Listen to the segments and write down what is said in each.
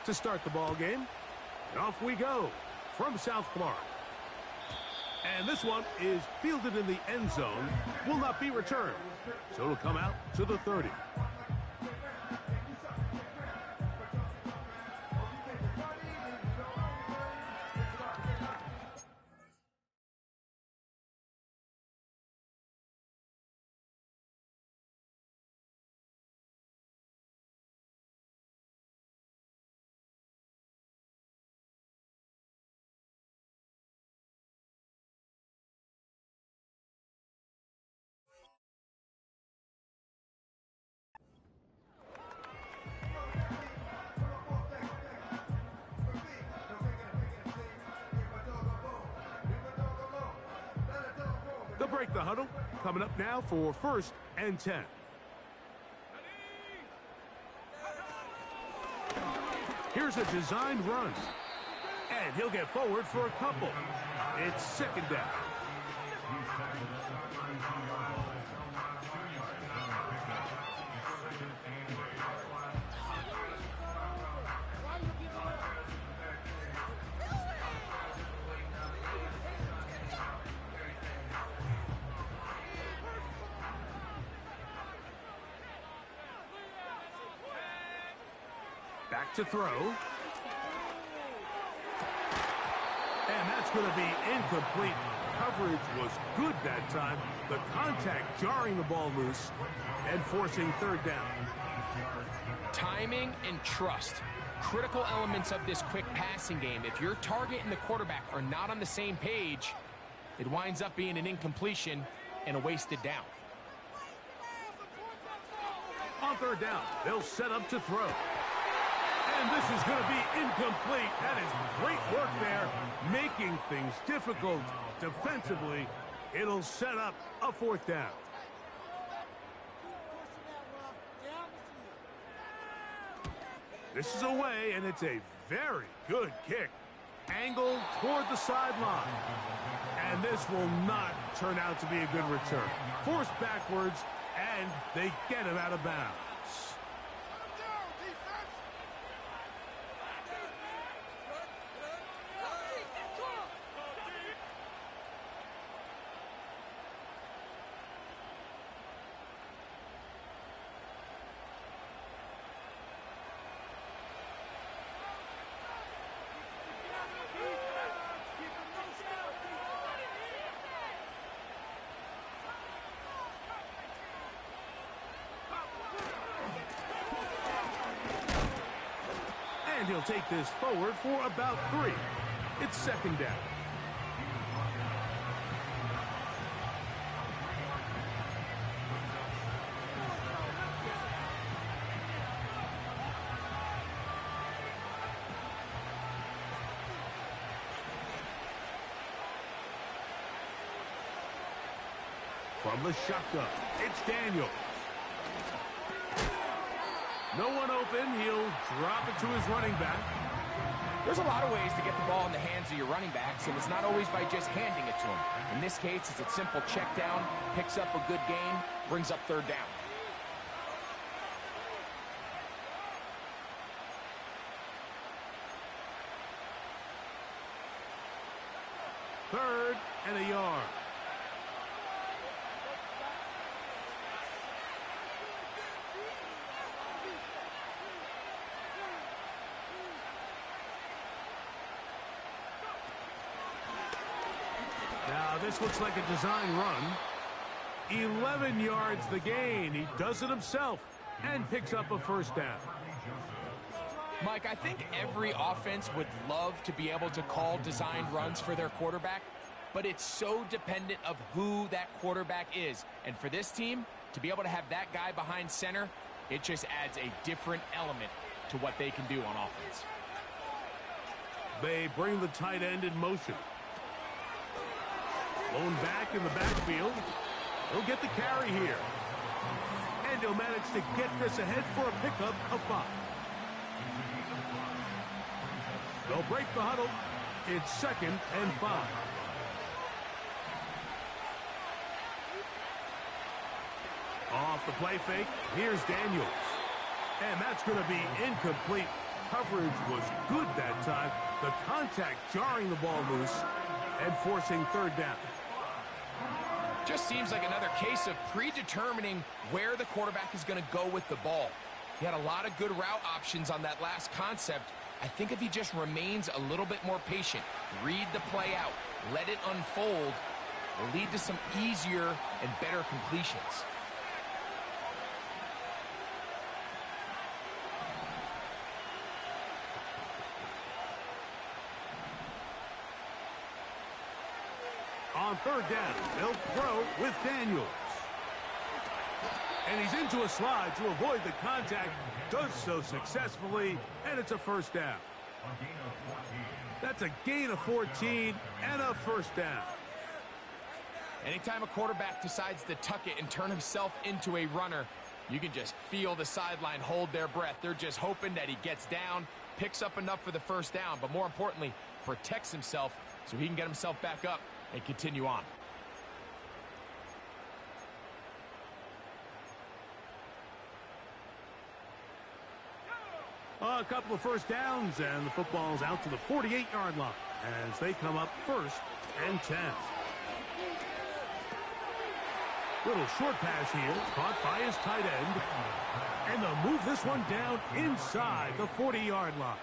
to start the ball game. And off we go from South Florida. And this one is fielded in the end zone, will not be returned. So it'll come out to the 30. They'll break the huddle. Coming up now for 1st and 10. Here's a designed run. And he'll get forward for a couple. It's 2nd down. Back to throw. And that's going to be incomplete. Coverage was good that time. The contact jarring the ball loose and forcing 3rd down. Timing and trust. Critical elements of this quick passing game. If your target and the quarterback are not on the same page, it winds up being an incompletion and a wasted down. On 3rd down, they'll set up to throw. And this is going to be incomplete. That is great work there, making things difficult defensively. It'll set up a 4th down. This is away, and it's a very good kick. Angled toward the sideline. And this will not turn out to be a good return. Forced backwards, and they get him out of bounds. And he'll take this forward for about 3. It's 2nd down. From the shotgun, it's Daniels. No one open. He'll drop it to his running back. There's a lot of ways to get the ball in the hands of your running backs, and it's not always by just handing it to them. In this case, it's a simple check down, picks up a good gain, brings up 3rd down. Third and a yard. Now, this looks like a design run. 11 yards the gain. He does it himself and picks up a 1st down. Mike, I think every offense would love to be able to call designed runs for their quarterback, but it's so dependent of who that quarterback is. And for this team, to be able to have that guy behind center, it just adds a different element to what they can do on offense. They bring the tight end in motion. Blown back in the backfield. He'll get the carry here. And he'll manage to get this ahead for a pickup of 5. They'll break the huddle. It's 2nd and 5. Off the play fake, here's Daniels. And that's going to be incomplete. coverage was good that time. The contact jarring the ball loose and forcing third down. Just seems like another case of predetermining where the quarterback is going to go with the ball. He had a lot of good route options on that last concept. I think if he just remains a little bit more patient, read the play out, let it unfold, will lead to some easier and better completions. On third down, they'll throw with Daniels. And he's into a slide to avoid the contact. Does so successfully, and it's a first down. That's a gain of 14 and a first down. Anytime a quarterback decides to tuck it and turn himself into a runner, you can just feel the sideline hold their breath. They're just hoping that he gets down, picks up enough for the first down, but more importantly, protects himself so he can get himself back up and continue on. A couple of first downs, and the football's out to the 48-yard line as they come up 1st and 10. Little short pass here, caught by his tight end. And they'll move this one down inside the 40-yard line.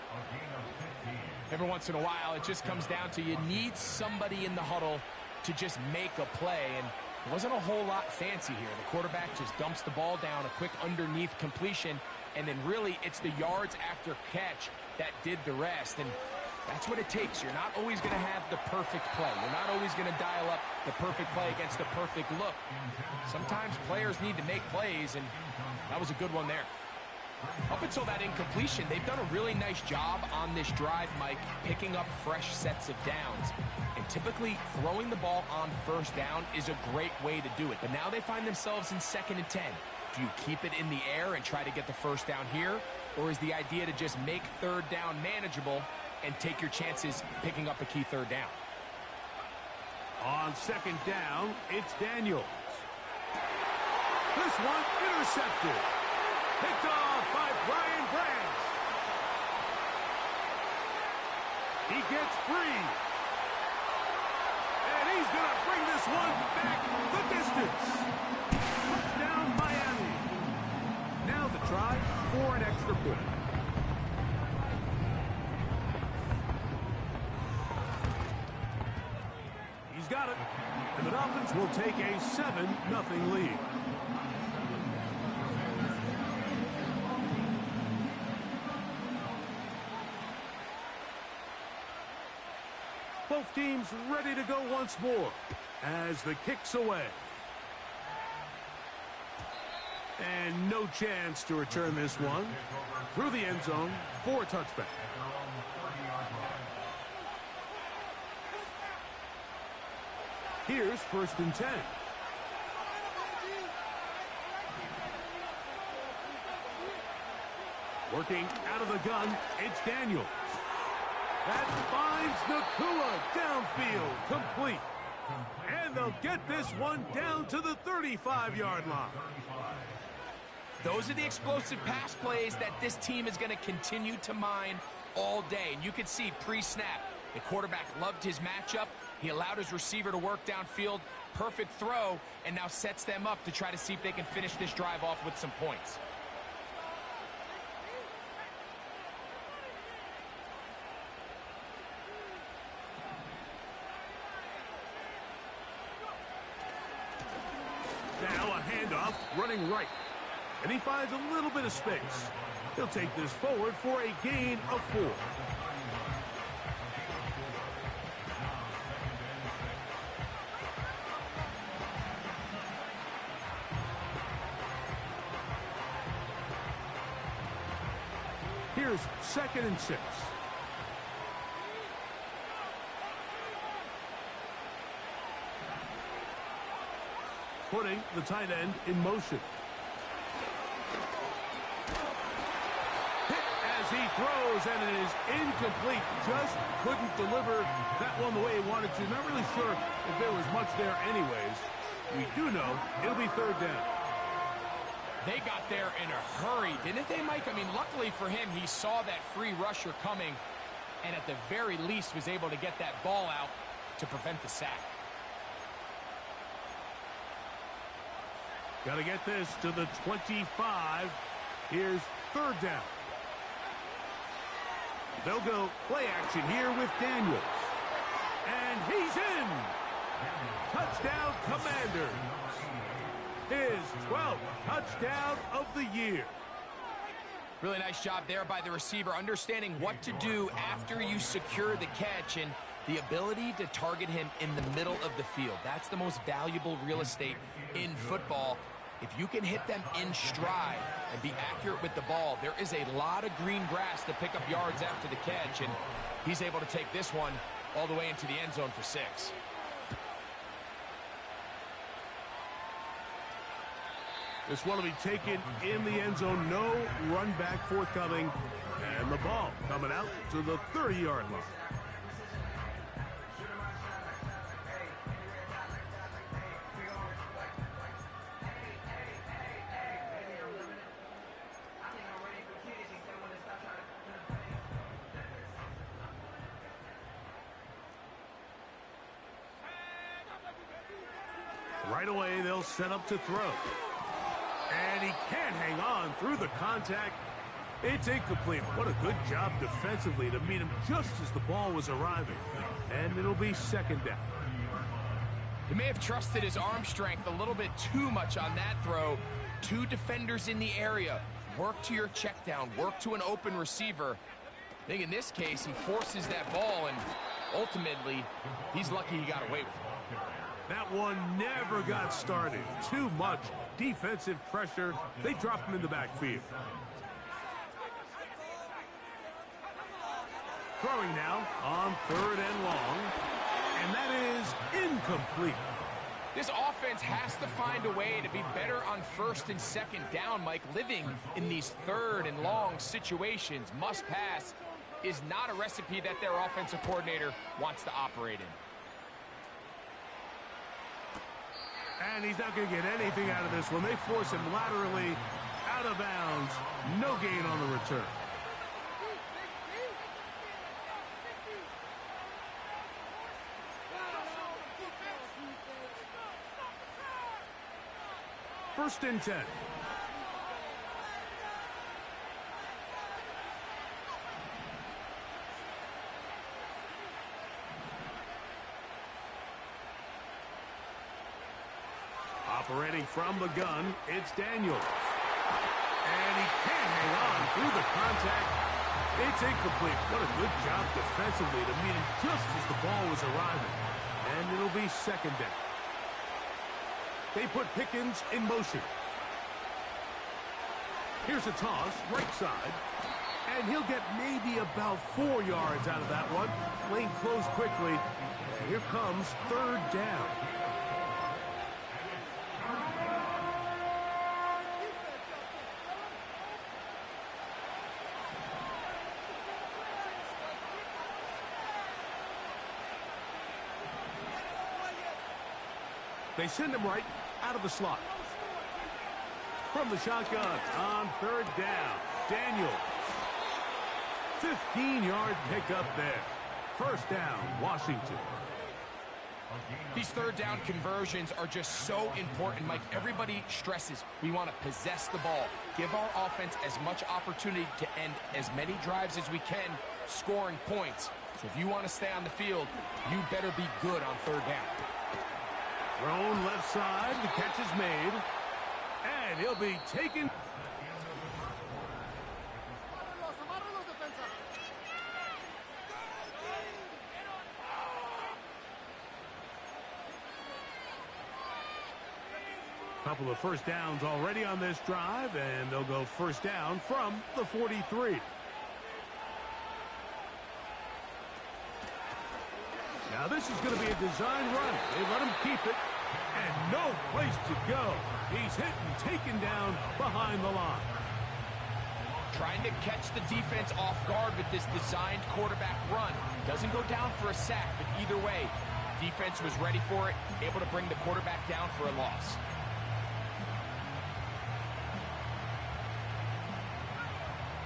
Every once in a while, it just comes down to you need somebody in the huddle to just make a play, and it wasn't a whole lot fancy here. The quarterback just dumps the ball down, a quick underneath completion, and then really it's the yards after catch that did the rest, and that's what it takes. You're not always going to have the perfect play. You're not always going to dial up the perfect play against the perfect look. Sometimes players need to make plays, and that was a good one there. Up until that incompletion, they've done a really nice job on this drive, Mike, picking up fresh sets of downs. And typically, throwing the ball on first down is a great way to do it. But now they find themselves in 2nd and 10. Do you keep it in the air and try to get the first down here? Or is the idea to just make third down manageable and take your chances picking up a key third down? On 2nd down, it's Daniels. This one intercepted. Picked off by Brian Branch. He gets free. And he's going to bring this one back the distance. Touchdown, Miami. Now the try for an extra point. He's got it. And the Dolphins will take a 7-0 lead. Both teams ready to go once more as the kick's away. And no chance to return this one through the end zone for a touchback. Here's 1st and 10. Working out of the gun, it's Daniels. That finds Nakua downfield, complete. And they'll get this one down to the 35-yard line. Those are the explosive pass plays that this team is going to continue to mine all day. And you can see pre-snap, the quarterback loved his matchup. He allowed his receiver to work downfield. Perfect throw, and now sets them up to try to see if they can finish this drive off with some points. Now a handoff, running right. And he finds a little bit of space. He'll take this forward for a gain of 4. Here's 2nd and 6. Putting the tight end in motion. Hit as he throws, and it is incomplete. Just couldn't deliver that one the way he wanted to. Not really sure if there was much there anyways. We do know it'll be 3rd down. They got there in a hurry, didn't they, Mike? I mean, luckily for him, he saw that free rusher coming and at the very least was able to get that ball out to prevent the sack. Got to get this to the 25. Here's third down. They'll go play action here with Daniels. And he's in. Touchdown, Commanders. His 12th touchdown of the year. Really nice job there by the receiver, understanding what to do after you secure the catch and the ability to target him in the middle of the field. That's the most valuable real estate in football. If you can hit them in stride and be accurate with the ball, there is a lot of green grass to pick up yards after the catch, and he's able to take this one all the way into the end zone for 6. This one will be taken in the end zone. No run back forthcoming. And the ball coming out to the 30-yard line. Right away, they'll set up to throw. And he can't hang on through the contact. It's incomplete. What a good job defensively to meet him just as the ball was arriving. And it'll be second down. He may have trusted his arm strength a little bit too much on that throw. 2 defenders in the area. Work to your check down. Work to an open receiver. I think in this case, he forces that ball, and ultimately, he's lucky he got away with it. That one never got started. Too much defensive pressure. They drop him in the backfield. Throwing now on 3rd and long. And that is incomplete. This offense has to find a way to be better on 1st and 2nd down, Mike. Living in these 3rd and long situations, must pass, is not a recipe that their offensive coordinator wants to operate in. And he's not going to get anything out of this one. They force him laterally out of bounds. No gain on the return. First and 10. Operating from the gun, it's Daniels. And he can't hang on through the contact. It's incomplete. What a good job defensively to meet him just as the ball was arriving. And it'll be second down. They put Pickens in motion. Here's a toss, right side. And he'll get maybe about 4 yards out of that one. Lane closed quickly. And here comes 3rd down. They send him right out of the slot. From the shotgun on 3rd down, Daniels. 15-yard pickup there. First down, Washington. These 3rd down conversions are just so important, Mike. Everybody stresses we want to possess the ball. Give our offense as much opportunity to end as many drives as we can, scoring points. So if you want to stay on the field, you better be good on 3rd down. Thrown left side, the catch is made, and he'll be taken. Couple of first downs already on this drive, and they'll go first down from the 43. Now this is going to be a design run. They let him keep it, and no place to go. He's hit and taken down behind the line. Trying to catch the defense off guard with this designed quarterback run. Doesn't go down for a sack, but either way, defense was ready for it, able to bring the quarterback down for a loss.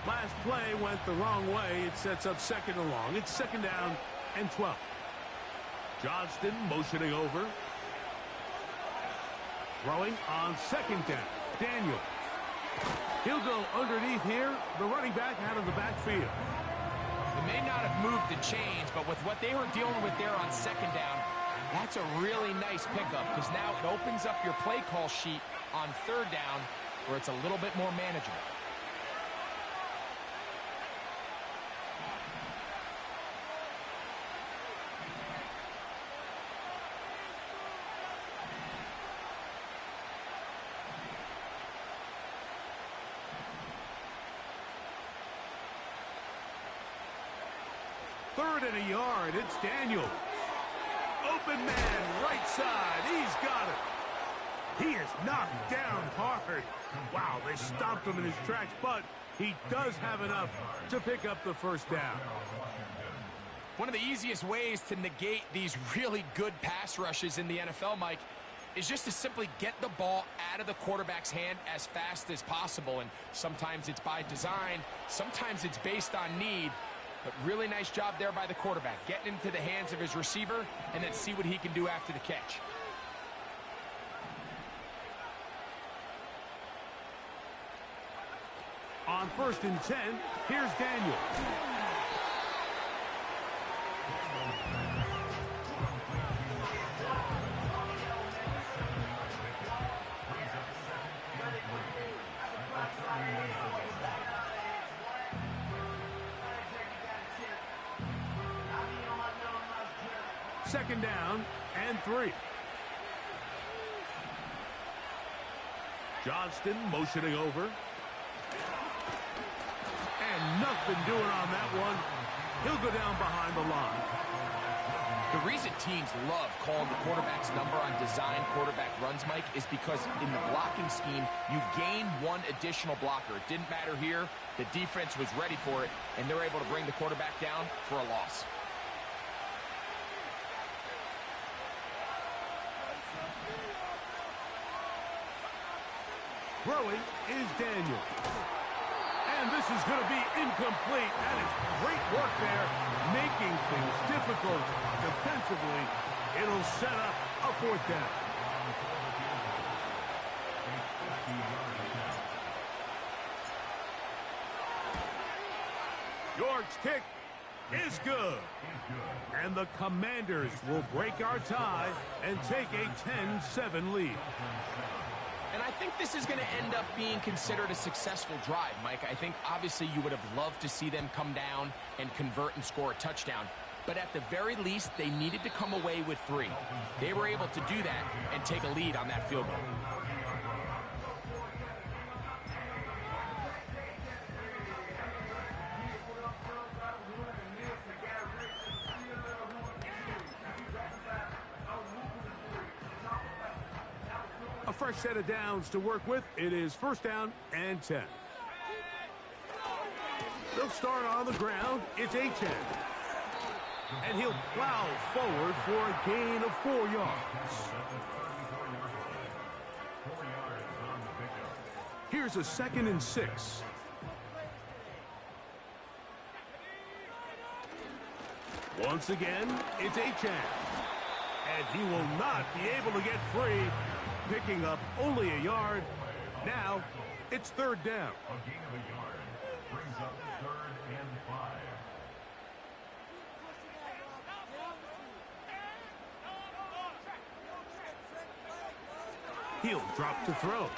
Last play went the wrong way. It sets up second and long. It's second down and 12. Johnston motioning over. Throwing on second down. Daniel. He'll go underneath here. The running back out of the backfield. They may not have moved the chains, but with what they were dealing with there on second down, that's a really nice pickup because now it opens up your play call sheet on third down where it's a little bit more manageable. Third and a yard. It's Daniel. Open man, right side. He's got it. He is knocked down hard. Wow, they stopped him in his tracks, but he does have enough to pick up the first down. One of the easiest ways to negate these really good pass rushes in the NFL, Mike, is just to simply get the ball out of the quarterback's hand as fast as possible. And sometimes it's by design, sometimes it's based on need. But really nice job there by the quarterback, getting into the hands of his receiver and then see what he can do after the catch. On 1st and 10, here's Daniel. Second down and 3. Johnston motioning over. And nothing doing on that one. He'll go down behind the line. The reason teams love calling the quarterback's number on design quarterback runs, Mike, is because in the blocking scheme, you gain one additional blocker. It didn't matter here. The defense was ready for it, and they're able to bring the quarterback down for a loss. Throwing is Daniel. And this is going to be incomplete. That is great work there, making things difficult defensively. It'll set up a 4th down. York's kick is good. And the Commanders will break our tie and take a 10-7 lead. And I think this is going to end up being considered a successful drive, Mike. I think obviously you would have loved to see them come down and convert and score a touchdown. But at the very least, they needed to come away with 3. They were able to do that and take a lead on that field goal. A fresh set of downs to work with. It is 1st down and 10. They'll start on the ground. It's Achane. And he'll plow forward for a gain of 4 yards. Here's a 2nd and 6. Once again, it's Achane. And he will not be able to get free. Picking up only a yard. Now, it's 3rd down. A gain of a yard brings up 3rd and 5. He'll drop to throw.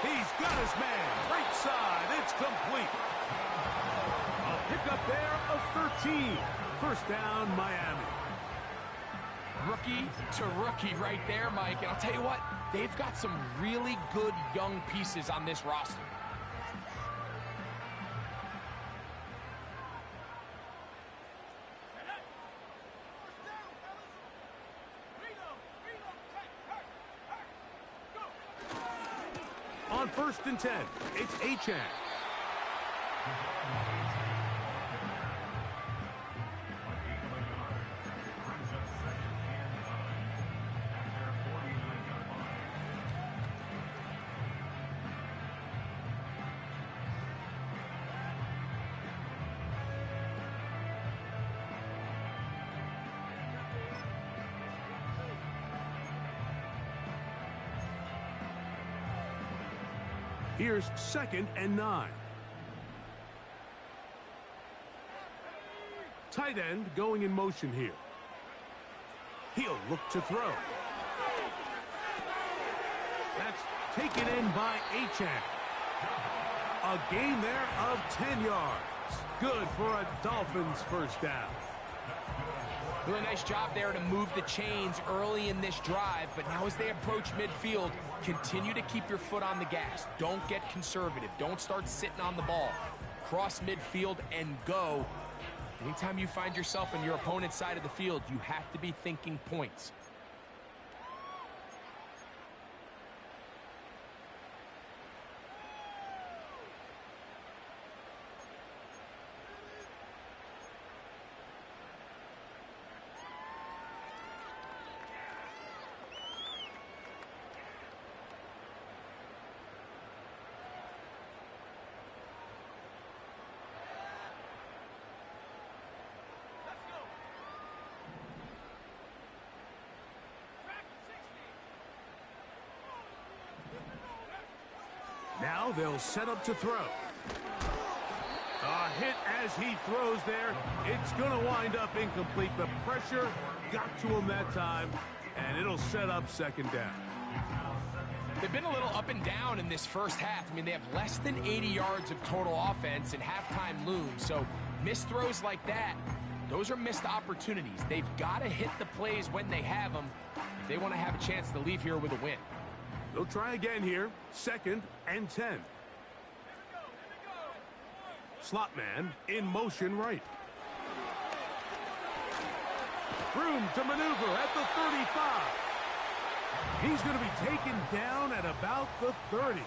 He's got his man. Right side. It's complete. A pickup there of 13. 1st down, Miami. Rookie to rookie right there, Mike. And I'll tell you what, they've got some really good young pieces on this roster. On 1st and 10, it's Achane. Here's 2nd and 9. Tight end going in motion here. He'll look to throw. That's taken in by Achane. A gain there of 10 yards. Good for a Dolphins first down. Really nice job there to move the chains early in this drive, but now as they approach midfield, continue to keep your foot on the gas. Don't get conservative. Don't start sitting on the ball. Cross midfield and go. Anytime you find yourself on your opponent's side of the field, you have to be thinking points. Now they'll set up to throw. A hit as he throws there. It's going to wind up incomplete. The pressure got to him that time, and it'll set up 2nd down. They've been a little up and down in this first half. I mean, they have less than 80 yards of total offense, and halftime looms. So missed throws like that, those are missed opportunities. They've got to hit the plays when they have them if they want to have a chance to leave here with a win. They'll try again here. 2nd and 10. Slot man in motion right. Room to maneuver at the 35. He's going to be taken down at about the 30.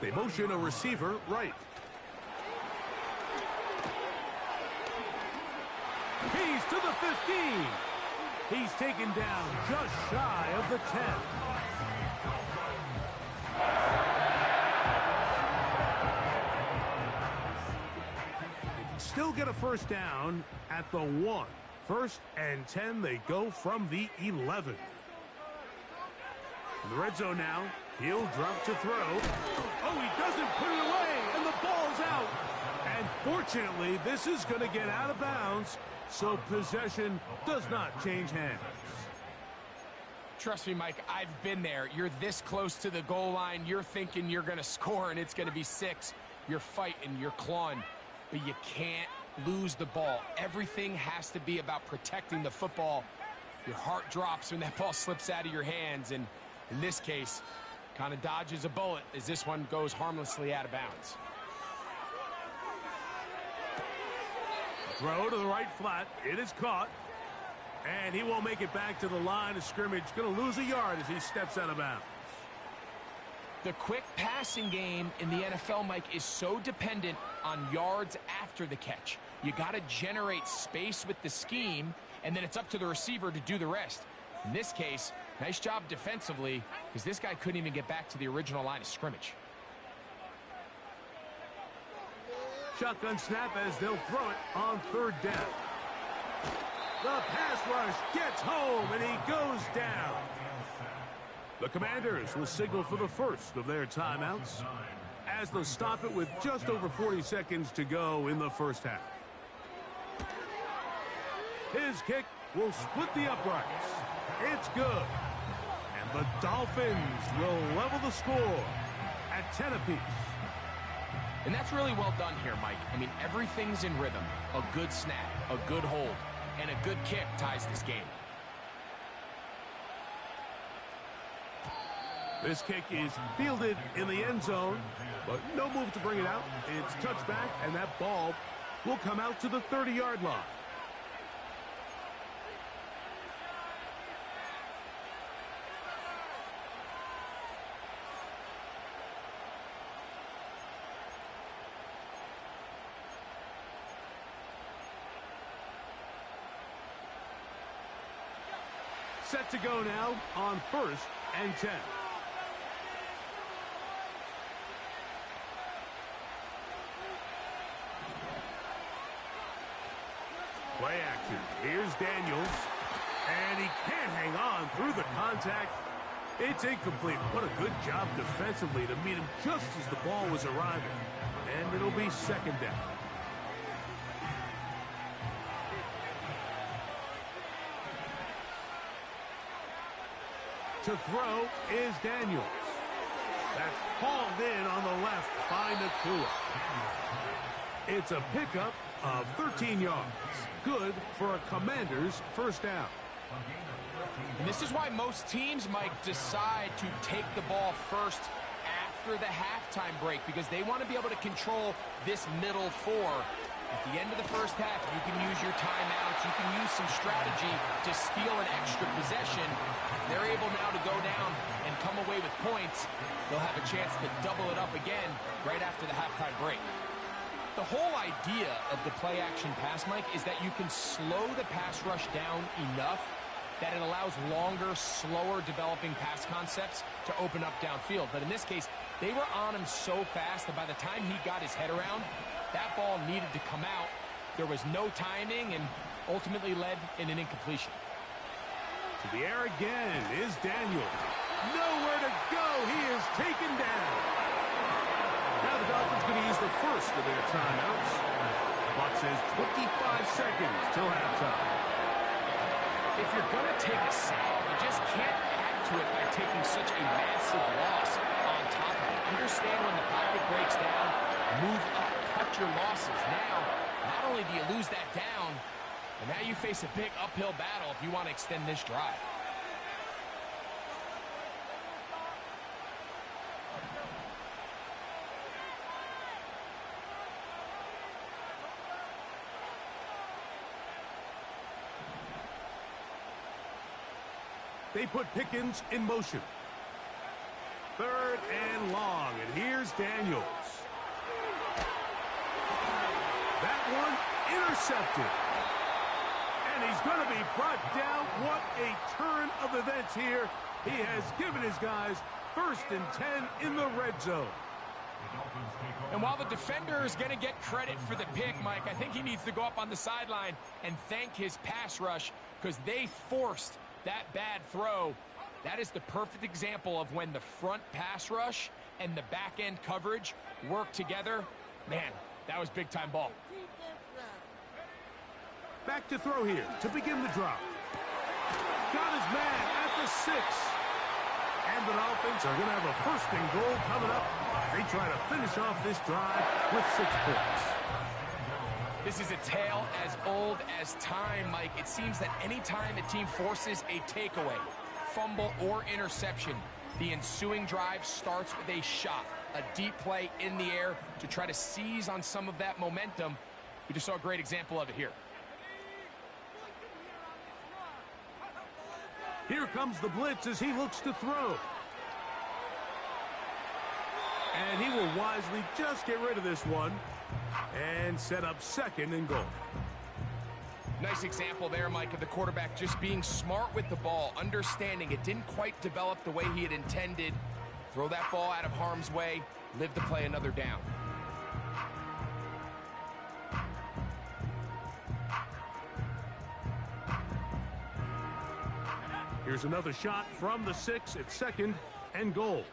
They motion a receiver right. He's to the 15. He's taken down just shy of the 10. They can still get a first down at the 1. 1st and 10, they go from the 11. In the red zone now, he'll drop to throw. Oh, he doesn't put it away, and the ball's out. And fortunately, this is going to get out of bounds, so possession does not change hands. Trust me, Mike, I've been there. You're this close to the goal line. You're thinking you're going to score, and it's going to be 6. You're fighting, you're clawing, but you can't lose the ball. Everything has to be about protecting the football. Your heart drops when that ball slips out of your hands, and in this case, kind of dodges a bullet as this one goes harmlessly out of bounds. Throw to the right flat. It is caught. And he won't make it back to the line of scrimmage. Going to lose a yard as he steps out of bounds. The quick passing game in the NFL, Mike, is so dependent on yards after the catch. You got to generate space with the scheme, and then it's up to the receiver to do the rest. In this case, nice job defensively, because this guy couldn't even get back to the original line of scrimmage. Shotgun snap as they'll throw it on 3rd down. The pass rush gets home, and he goes down. The Commanders will signal for the first of their timeouts as they'll stop it with just over 40 seconds to go in the first half. His kick will split the uprights. It's good. And the Dolphins will level the score at 10 apiece. And that's really well done here, Mike. I mean, everything's in rhythm. A good snap, a good hold, and a good kick ties this game. This kick is fielded in the end zone, but no move to bring it out. It's touchback, and that ball will come out to the 30-yard line. Set to go now on 1st and 10. Play action. Here's Daniels. And he can't hang on through the contact. It's incomplete. What a good job defensively to meet him just as the ball was arriving. And it'll be second down. To throw is Daniels. That's hauled in on the left by Nakua. It's a pickup of 13 yards. Good for a Commander's first down. And this is why most teams, Mike, decide to take the ball first after the halftime break, because they want to be able to control this middle four. At the end of the first half, you can use your timeouts, you can use some strategy to steal an extra possession. If they're able now to go down and come away with points, they'll have a chance to double it up again right after the halftime break. The whole idea of the play-action pass, Mike, is that you can slow the pass rush down enough that it allows longer, slower developing pass concepts to open up downfield. But in this case, they were on him so fast that by the time he got his head around, that ball needed to come out. There was no timing and ultimately led in an incompletion. To the air again is Daniels. Nowhere to go. He is taken down. Now the Dolphins going to use the first of their timeouts. Clock says 25 seconds till halftime. If you're going to take a sack, you just can't add to it by taking such a massive loss on top of it. Understand when the pocket breaks down, move up, cut your losses. Now, not only do you lose that down, but now you face a big uphill battle if you want to extend this drive. They put Pickens in motion. Third and long, and here's Daniels. That one intercepted. And he's going to be brought down. What a turn of events here. He has given his guys 1st and 10 in the red zone. And while the defender is going to get credit for the pick, Mike, I think he needs to go up on the sideline and thank his pass rush, because they forced that bad throw. That is the perfect example of when the front pass rush and the back end coverage work together. Man, that was big time ball. Back to throw here to begin the drive. Got his man at the 6. And the Dolphins are going to have a 1st and goal coming up. They try to finish off this drive with 6 points. This is a tale as old as time, Mike. It seems that any time a team forces a takeaway, fumble, or interception, the ensuing drive starts with a shot, a deep play in the air to try to seize on some of that momentum. We just saw a great example of it here. Here comes the blitz as he looks to throw. And he will wisely just get rid of this one and set up 2nd and goal. Nice example there, Mike, of the quarterback just being smart with the ball, understanding it didn't quite develop the way he had intended. Throw that ball out of harm's way, live to play another down. Here's another shot from the 6 at 2nd and goal.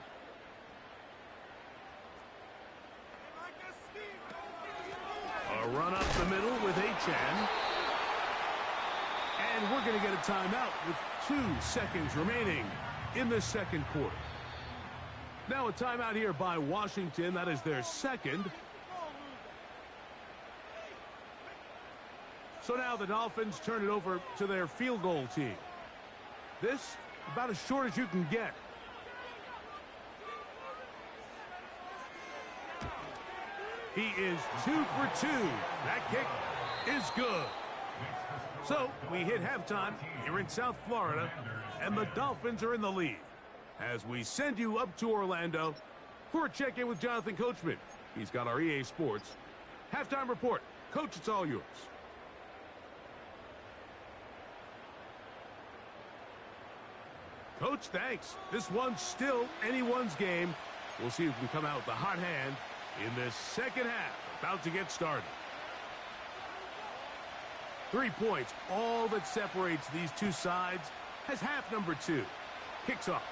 A run up the middle with Achane. And we're going to get a timeout with 2 seconds remaining in the 2nd quarter. Now a timeout here by Washington. That is their 2nd. So now the Dolphins turn it over to their field goal team. This about as short as you can get. He is 2 for 2. That kick is good. So we hit halftime here in South Florida, and the Dolphins are in the lead. As we send you up to Orlando for a check-in with Jonathan Coachman. He's got our EA Sports halftime report. Coach, it's all yours. Coach, thanks. This one's still anyone's game. We'll see who can come out with the hot hand in this 2nd half, about to get started. 3 points, all that separates these two sides, as half number 2 kicks off.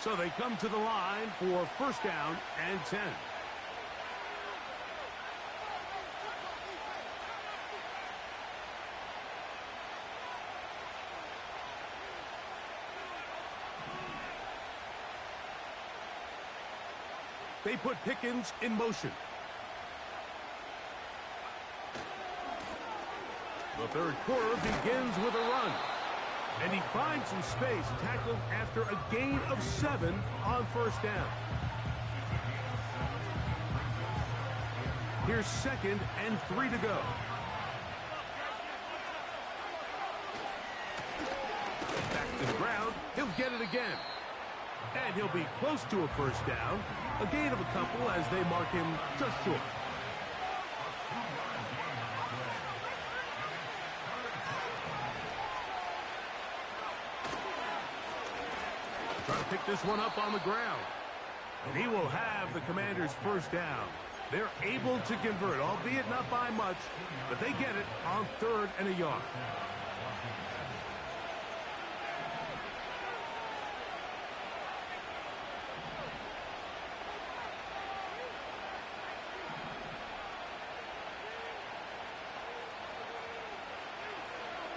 So they come to the line for first down and 10. They put Pickens in motion. The third quarter begins with a run. And he finds some space, tackled after a gain of 7 on first down. Here's 2nd and 3 to go. Back to the ground. He'll get it again. And he'll be close to a first down. A gain of a couple as they mark him just short. Trying to pick this one up on the ground. And he will have the Commanders' first down. They're able to convert, albeit not by much, but they get it on 3rd and a yard.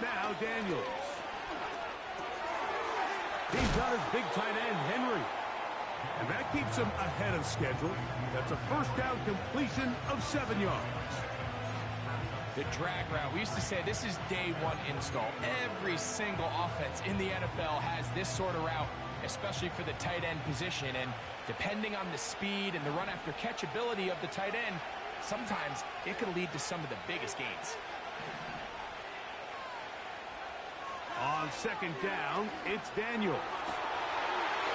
Now Daniels. He's got his big tight end, Henry. And that keeps him ahead of schedule. That's a first down completion of 7 yards. The drag route. We used to say this is day one install. Every single offense in the NFL has this sort of route, especially for the tight end position. And depending on the speed and the run after catch ability of the tight end, sometimes it can lead to some of the biggest gains. On 2nd down, it's Daniel.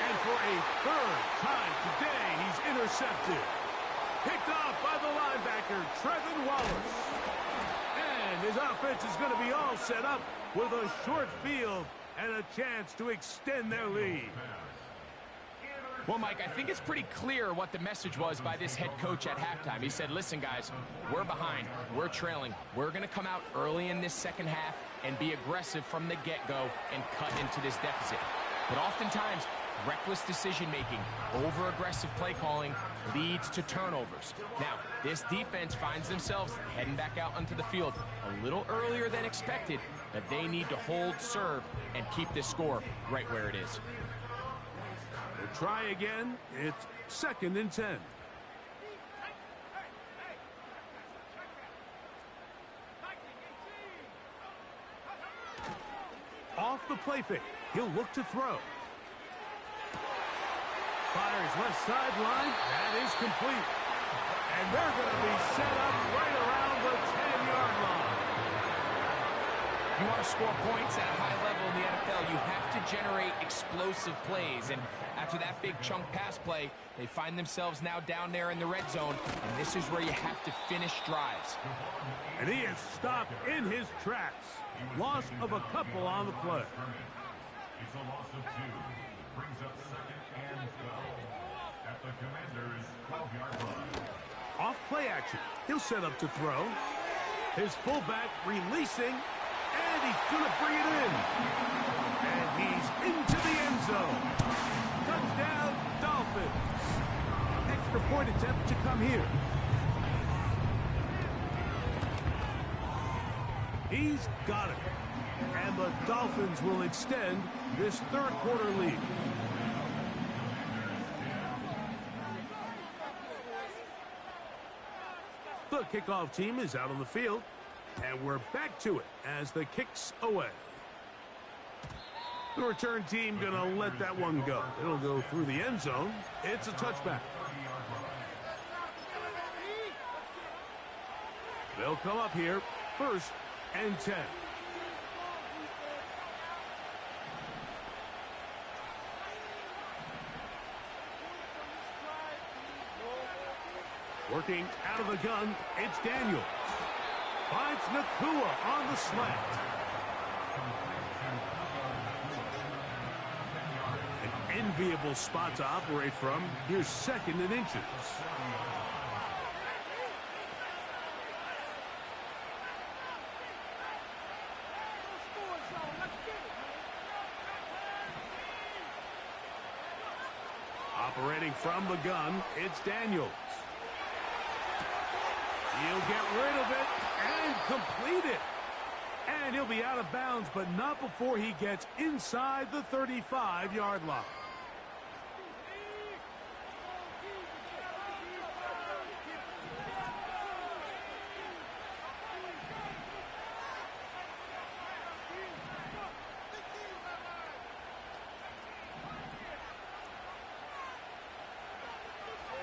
And for a 3rd time today, he's intercepted. Picked off by the linebacker, Trevin Wallace. And his offense is going to be all set up with a short field and a chance to extend their lead. Well, Mike, I think it's pretty clear what the message was by this head coach at halftime. He said, listen, guys, we're behind. We're trailing. We're going to come out early in this second half and be aggressive from the get-go and cut into this deficit. But oftentimes, reckless decision-making, over-aggressive play calling leads to turnovers. Now, this defense finds themselves heading back out onto the field a little earlier than expected, but they need to hold serve and keep this score right where it is. They'll try again. It's 2nd and 10. Off the play fake. He'll look to throw. Fires left sideline. That is complete. And they're going to be set up right around the 10-yard line. If you want to score points at a high level in the NFL, you have to generate explosive plays. And after that big chunk pass play, they find themselves now down there in the red zone. And this is where you have to finish drives. And he is stopped in his tracks. Loss of a couple on the play. It's a loss of 2. Brings up 2nd and 12 at the Commanders' 12-yard line. Off play action. He'll set up to throw. His fullback releasing. And he's going to bring it in. And he's into the end zone. Touchdown, Dolphins. Extra point attempt to come here. He's got it. And the Dolphins will extend this 3rd quarter lead. The kickoff team is out on the field. And we're back to it as the kick's away. The return team going to let that one go. It'll go through the end zone. It's a touchback. They'll come up here, 1st and 10. Working out of the gun, it's Daniels. Finds Nakua on the slant. An enviable spot to operate from. Here's 2nd and inches. Throwing from the gun, it's Daniels. He'll get rid of it and complete it. And he'll be out of bounds, but not before he gets inside the 35-yard line.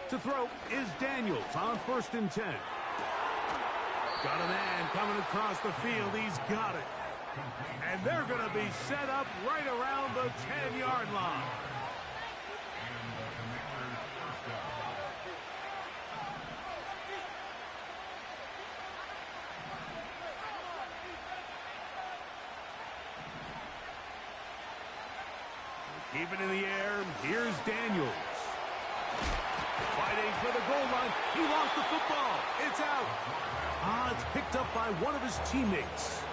To throw is Daniels on 1st and 10. Got a man coming across the field. He's got it. And they're going to be set up right around the 10-yard line. Keep it in the air. Here's Daniels. Fighting for the goal line. He lost the football. It's out. It's picked up by one of his teammates.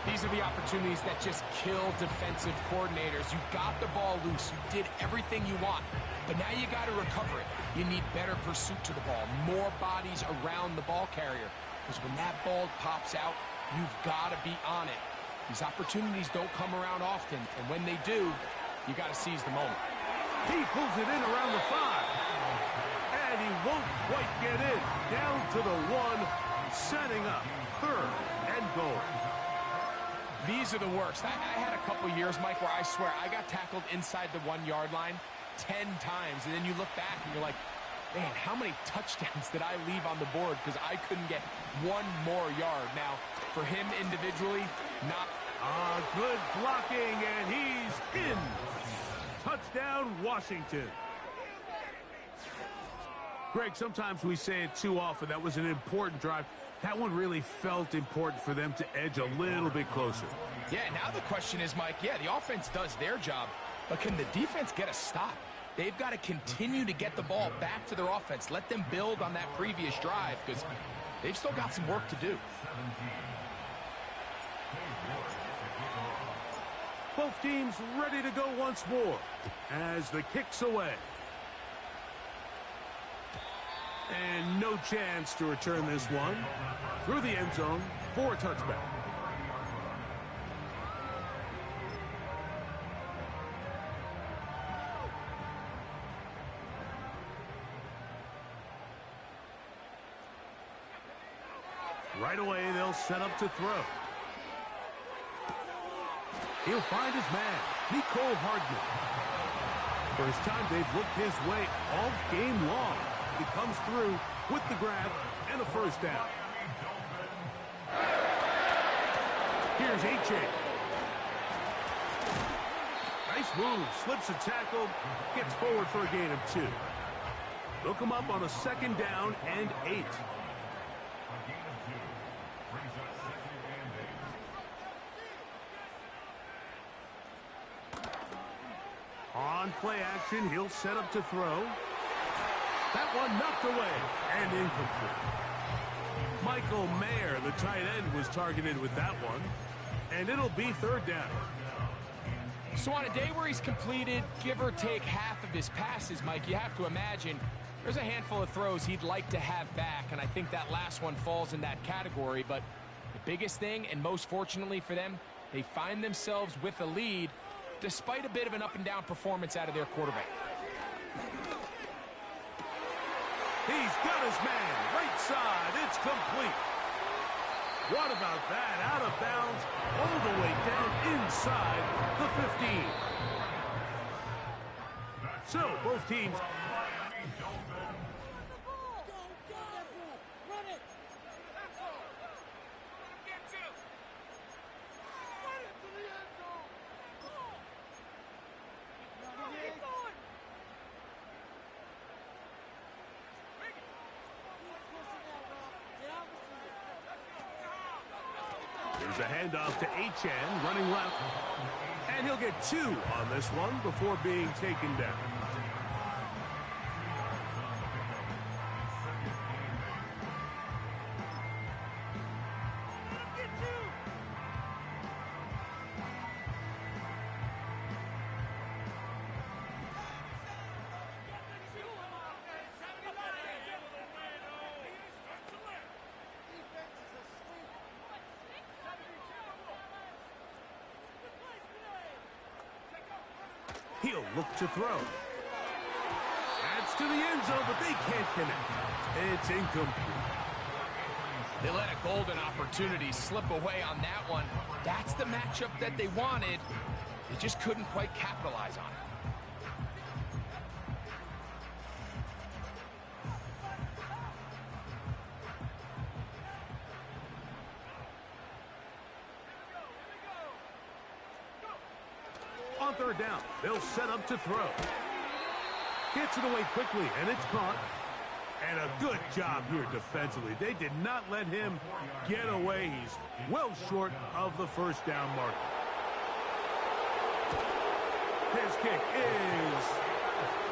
These are the opportunities that just kill defensive coordinators. You got the ball loose. You did everything you want. But now you got to recover it. You need better pursuit to the ball. More bodies around the ball carrier. Because when that ball pops out, you've got to be on it. These opportunities don't come around often. And when they do, you got to seize the moment. He pulls it in around the 5. And he won't quite get in. Down to the 1, setting up 3rd and goal. These are the worst. I had a couple years, Mike, where I swear I got tackled inside the 1-yard line 10 times. And then you look back and you're like, man, how many touchdowns did I leave on the board because I couldn't get one more yard? Now, for him individually, not. Good blocking, and he's in. Touchdown, Washington. Greg, sometimes we say it too often. That was an important drive. That one really felt important for them to edge a little bit closer. Yeah, now the question is, Mike, yeah, the offense does their job, but can the defense get a stop? They've got to continue to get the ball back to their offense. Let them build on that previous drive because they've still got some work to do. Both teams ready to go once more as the kick's away. And no chance to return this one through the end zone for a touchback. Right away, they'll set up to throw. He'll find his man, Nicole Hardman. First time they've looked his way all game long. He comes through with the grab and a first down. Here's H.A. Nice move, slips a tackle, gets forward for a gain of 2. They'll come up on a 2nd down and 8. On play action, he'll set up to throw. That one knocked away and incomplete. Michael Mayer, the tight end, was targeted with that one. And it'll be 3rd down. So on a day where he's completed, give or take half of his passes, Mike, you have to imagine there's a handful of throws he'd like to have back. And I think that last one falls in that category. But the biggest thing, and most fortunately for them, they find themselves with a lead despite a bit of an up-and-down performance out of their quarterback. He's got his man, right side, it's complete. What about that? Out of bounds, all the way down inside the 15. So, both teams. There's a handoff to H.N. running left. And he'll get 2 on this one before being taken down. He'll look to throw. That's to the end zone, but they can't connect. It's incomplete. They let a golden opportunity slip away on that one. That's the matchup that they wanted. They just couldn't quite capitalize on it. On third down, they'll set up to throw. Gets it away quickly, and it's caught. And a good job here defensively. They did not let him get away. He's well short of the first down marker. His kick is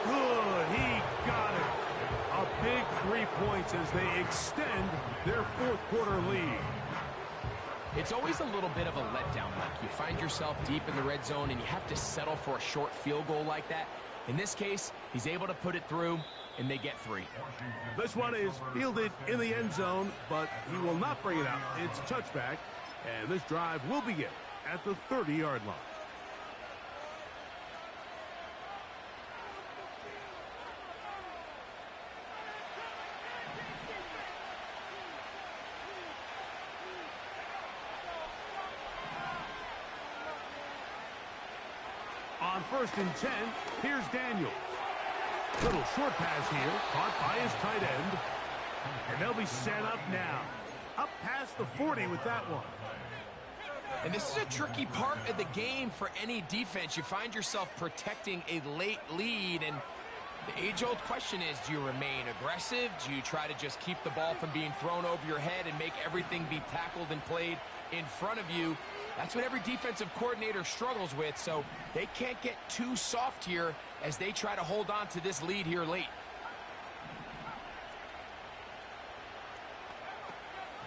good. He got it. A big 3 points as they extend their fourth quarter lead. It's always a little bit of a letdown, Mike. You find yourself deep in the red zone and you have to settle for a short field goal like that. In this case, he's able to put it through, and they get 3. This one is fielded in the end zone, but he will not bring it out. It's a touchback, and this drive will begin at the 30-yard line. On 1st and 10, here's Daniels. Little short pass here, caught by his tight end. And they'll be set up now. Up past the 40 with that one. And this is a tricky part of the game for any defense. You find yourself protecting a late lead, and the age-old question is, do you remain aggressive? Do you try to just keep the ball from being thrown over your head and make everything be tackled and played in front of you? That's what every defensive coordinator struggles with, so they can't get too soft here as they try to hold on to this lead here late.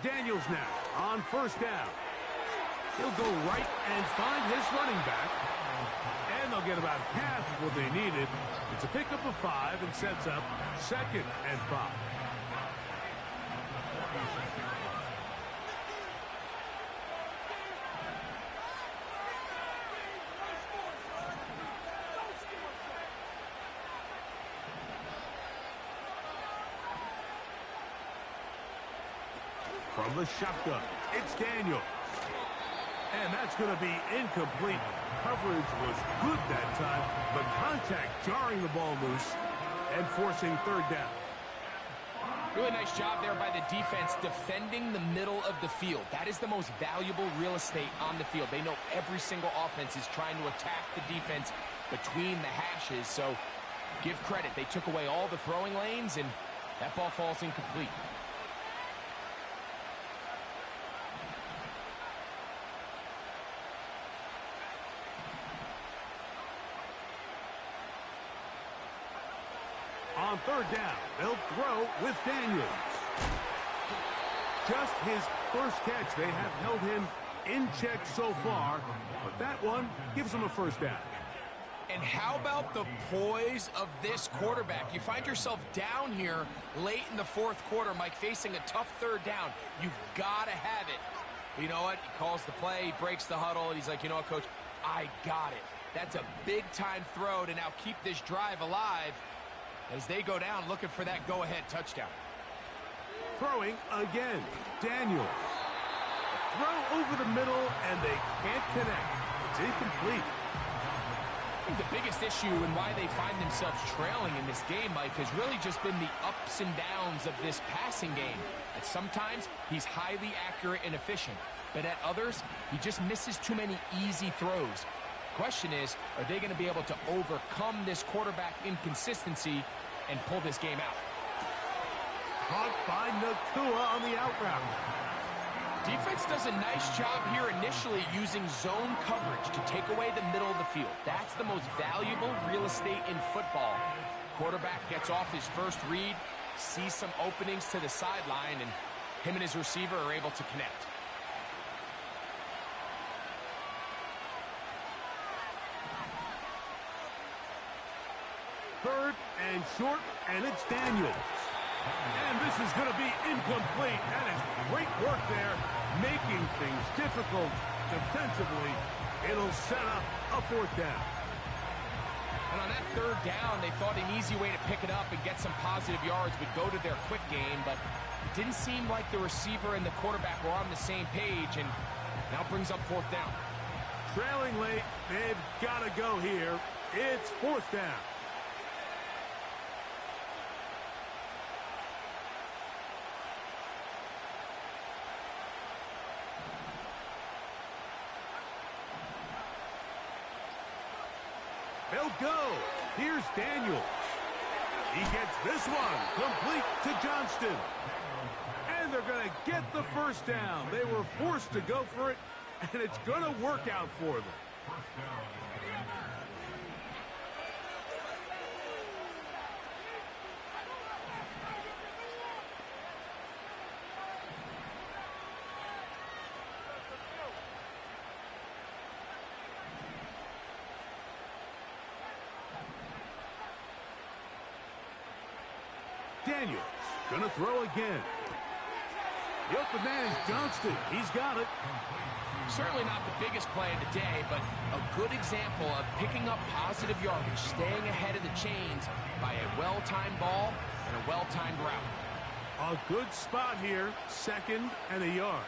Daniels now on 1st down. He'll go right and find his running back. And they'll get about half of what they needed. It's a pickup of 5 and sets up 2nd and 5. From the shotgun, it's Daniels. And that's going to be incomplete. Coverage was good that time, but contact jarring the ball loose and forcing 3rd down. Really nice job there by the defense defending the middle of the field. That is the most valuable real estate on the field. They know every single offense is trying to attack the defense between the hashes, so give credit. They took away all the throwing lanes, and that ball falls incomplete. On 3rd down, they'll throw with Daniels. Just his first catch. They have held him in check so far, but that one gives him a 1st down. And how about the poise of this quarterback? You find yourself down here late in the 4th quarter, Mike, facing a tough 3rd down. You've got to have it. You know what? He calls the play, he breaks the huddle, and he's like, you know what, Coach? I got it. That's a big-time throw to now keep this drive alive as they go down looking for that go-ahead touchdown. Throwing again, Daniels. Throw over the middle, and they can't connect. It's incomplete. I think the biggest issue and why they find themselves trailing in this game, Mike, has really just been the ups and downs of this passing game. At sometimes, he's highly accurate and efficient, but at others, he just misses too many easy throws. Question is, are they going to be able to overcome this quarterback inconsistency and pull this game out? Caught by Nakua on the out route. Defense does a nice job here initially using zone coverage to take away the middle of the field. That's the most valuable real estate in football. Quarterback gets off his first read, sees some openings to the sideline, and him and his receiver are able to connect. Third and short, and it's Daniels. And this is going to be incomplete. That is great work there, making things difficult defensively. It'll set up a 4th down. And on that third down, they thought an easy way to pick it up and get some positive yards would go to their quick game, but it didn't seem like the receiver and the quarterback were on the same page, and now brings up fourth down. Trailing late, they've got to go here. It's fourth down. They'll go. Here's Daniels. He gets this one complete to Johnston. And they're going to get the first down. They were forced to go for it, and it's going to work out for them. Daniels gonna throw again. The open man is Johnston. He's got it. Certainly not the biggest play of the day, but a good example of picking up positive yardage, staying ahead of the chains by a well-timed ball and a well-timed route. A good spot here, second and a yard.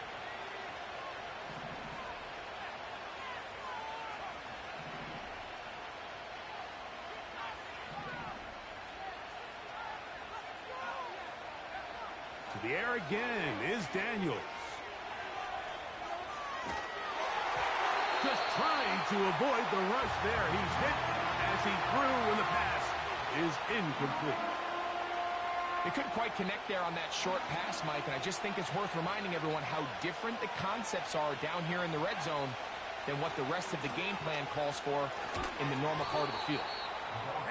To the air again is Daniels. Just trying to avoid the rush there. He's hit as he threw, and the pass is incomplete. They couldn't quite connect there on that short pass, Mike, and I just think it's worth reminding everyone how different the concepts are down here in the red zone than what the rest of the game plan calls for in the normal part of the field.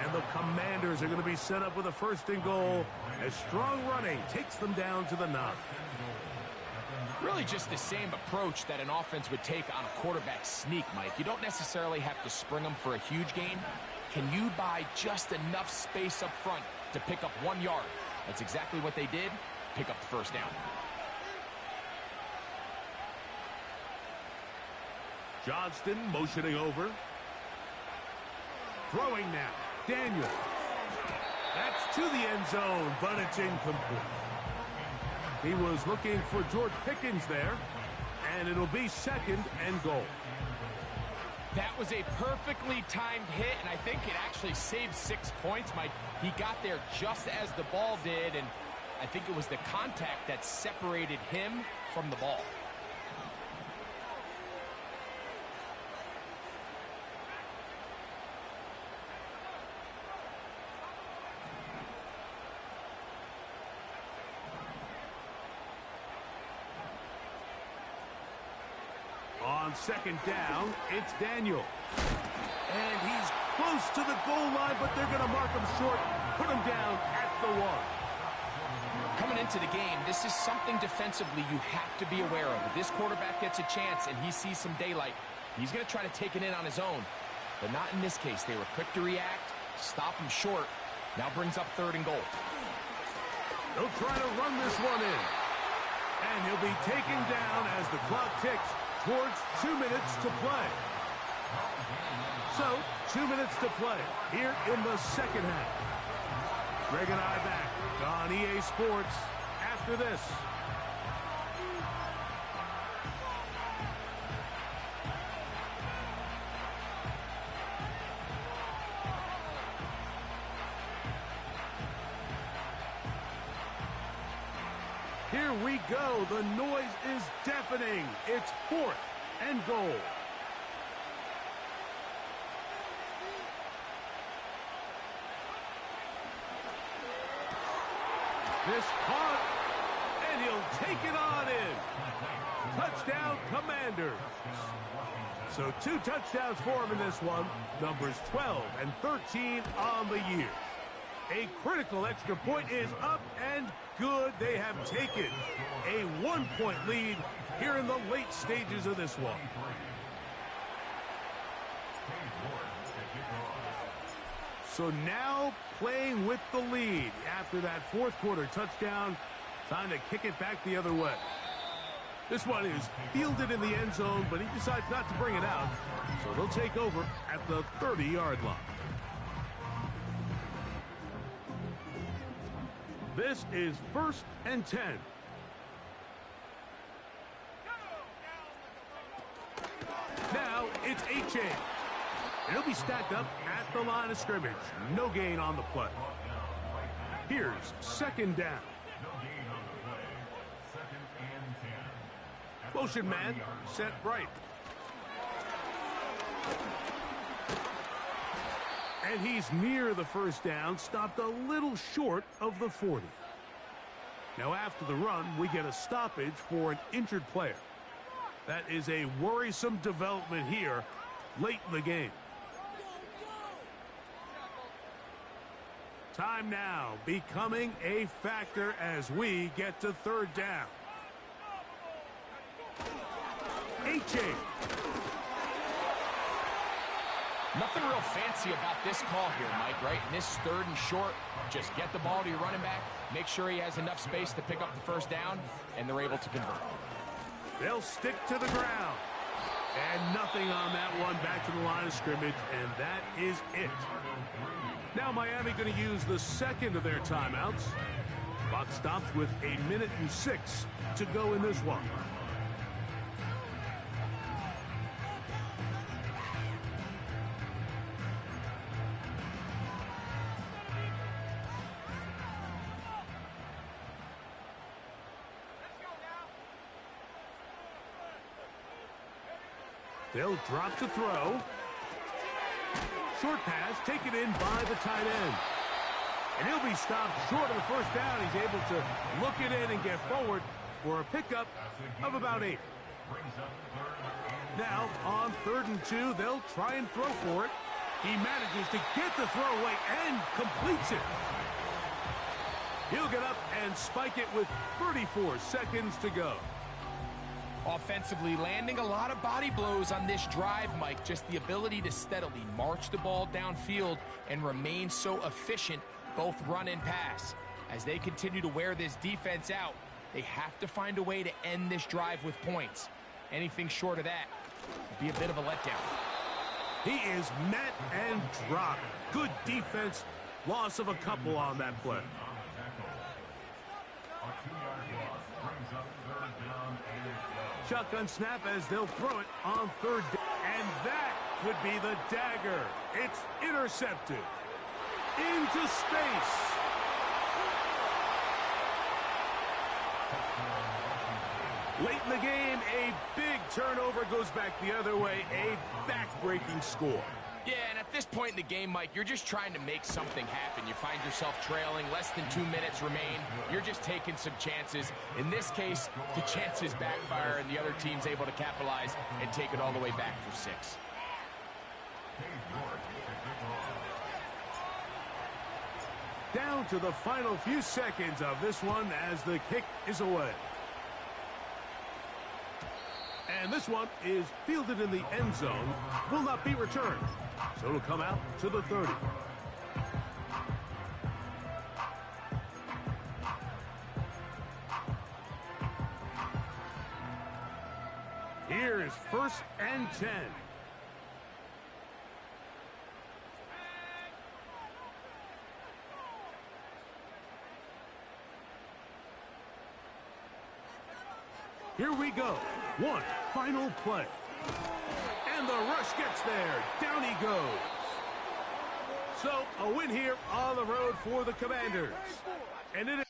And the Commanders are going to be set up with a first and goal as strong running takes them down to the 9. Really just the same approach that an offense would take on a quarterback sneak, Mike. You don't necessarily have to spring them for a huge gain. Can you buy just enough space up front to pick up 1 yard? That's exactly what they did. Pick up the first down. Johnston motioning over. Throwing now. Daniel. That's to the end zone, but it's incomplete. He was looking for George Pickens there, and it'll be second and goal. That was a perfectly timed hit, and I think it actually saved 6 points, Mike. He got there just as the ball did, and I think it was the contact that separated him from the ball. On second down, it's Daniel. And he's close to the goal line, but they're going to mark him short, put him down at the 1. Coming into the game, this is something defensively you have to be aware of. If this quarterback gets a chance and he sees some daylight, he's going to try to take it in on his own. But not in this case. They were quick to react, stop him short. Now brings up third and goal. They'll try to run this one in. And he'll be taken down as the clock ticks towards 2 minutes to play. So, 2 minutes to play here in the second half. Greg and I back on EA Sports after this. Here we go. The noise is deafening. It's fourth and goal. This caught, and he'll take it on in. Touchdown, Commanders. So 2 touchdowns for him in this one. Numbers 12 and 13 on the year. A critical extra point is up and good. They have taken a 1-point lead here in the late stages of this one. So now playing with the lead after that fourth quarter touchdown. Time to kick it back the other way. This one is fielded in the end zone, but he decides not to bring it out. So they'll take over at the 30-yard line. This is 1st and 10. Now it's H.A. He'll be stacked up at the line of scrimmage. No gain on the play. Here's 2nd down. No gain on the play. 2nd and 10. Motion man set right. And he's near the 1st down, stopped a little short of the 40. Now after the run, we get a stoppage for an injured player. That is a worrisome development here late in the game. Time now becoming a factor as we get to 3rd down. H.A. Nothing real fancy about this call here, Mike, right? In this 3rd and short, just get the ball to your running back, make sure he has enough space to pick up the 1st down, and they're able to convert. They'll stick to the ground. And nothing on that one, back to the line of scrimmage, and that is it. Now Miami going to use the 2nd of their timeouts. Clock stops with 1:06 to go in this one. They'll drop to throw. Short pass taken in by the tight end. And he'll be stopped short of the 1st down. He's able to look it in and get forward for a pickup of about 8. Now on 3rd and 2, they'll try and throw for it. He manages to get the throw away and completes it. He'll get up and spike it with 34 seconds to go. Offensively, landing a lot of body blows on this drive, Mike. Just the ability to steadily march the ball downfield and remain so efficient, both run and pass. As they continue to wear this defense out, they have to find a way to end this drive with points. Anything short of that would be a bit of a letdown. He is met and dropped. Good defense. Loss of a couple on that play. Shotgun snap as they'll throw it on 3rd down. And that could be the dagger. It's intercepted. Into space. Late in the game, a big turnover goes back the other way. A back-breaking score. Yeah, and at this point in the game, Mike, you're just trying to make something happen. You find yourself trailing, less than 2 minutes remain. You're just taking some chances. In this case, the chances backfire, and the other team's able to capitalize and take it all the way back for 6. Down to the final few seconds of this one as the kick is away. And this one is fielded in the end zone. Will not be returned. So it'll come out to the 30. Here is 1st and 10. Here we go. One final play. And the rush gets there. Down he goes. So a win here on the road for the Commanders. And it